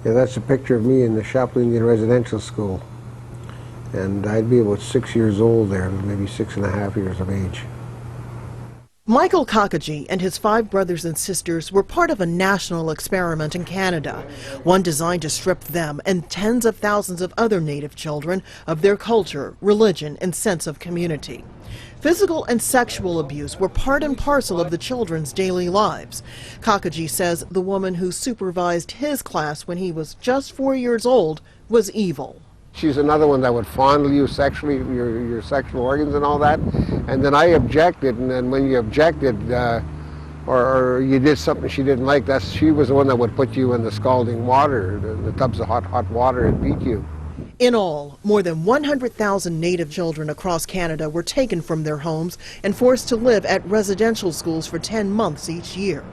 Yeah, that's a picture of me in the Chaplain Indian Residential School. And I'd be about 6 years old there, maybe 6.5 years of age. Michael Kakaji and his 5 brothers and sisters were part of a national experiment in Canada, one designed to strip them and tens of thousands of other Native children of their culture, religion, and sense of community. Physical and sexual abuse were part and parcel of the children's daily lives. Kakaji says the woman who supervised his class when he was just 4 years old was evil. She's another one that would fondle you sexually, your sexual organs and all that. And then I objected, and then when you objected or you did something she didn't like, she was the one that would put you in the scalding water, the tubs of hot water, and beat you. In all, more than 100,000 Native children across Canada were taken from their homes and forced to live at residential schools for 10 months each year.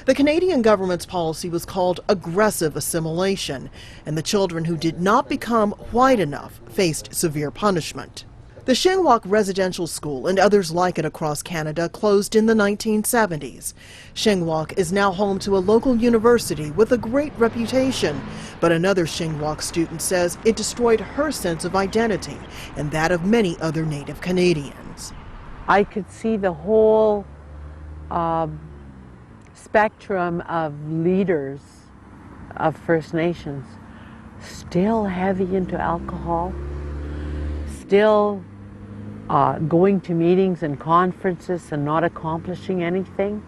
The Canadian government's policy was called aggressive assimilation, and the children who did not become white enough faced severe punishment. The Shingwauk Residential School and others like it across Canada closed in the 1970s. Shingwauk is now home to a local university with a great reputation, but another Shingwauk student says it destroyed her sense of identity and that of many other Native Canadians. I could see the whole spectrum of leaders of First Nations still heavy into alcohol, still going to meetings and conferences and not accomplishing anything.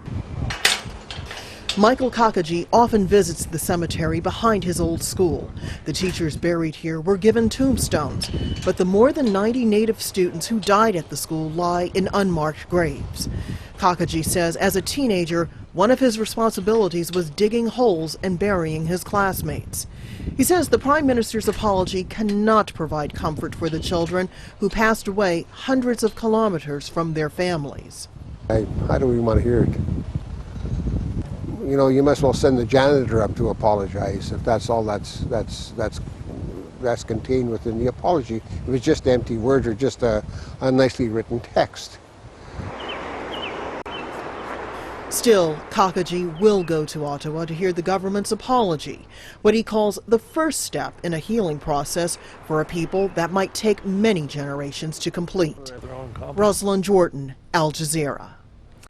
Michael Kakaji often visits the cemetery behind his old school. The teachers buried here were given tombstones, but the more than 90 Native students who died at the school lie in unmarked graves. Kakaji says as a teenager, one of his responsibilities was digging holes and burying his classmates. He says the Prime Minister's apology cannot provide comfort for the children who passed away hundreds of kilometers from their families. I don't even want to hear it. You know, you might as well send the janitor up to apologize if that's all that's contained within the apology. If it's just empty words or just a nicely written text. Still, Kakaji will go to Ottawa to hear the government's apology, what he calls the first step in a healing process for a people that might take many generations to complete. Rosalind Jordan, Al Jazeera.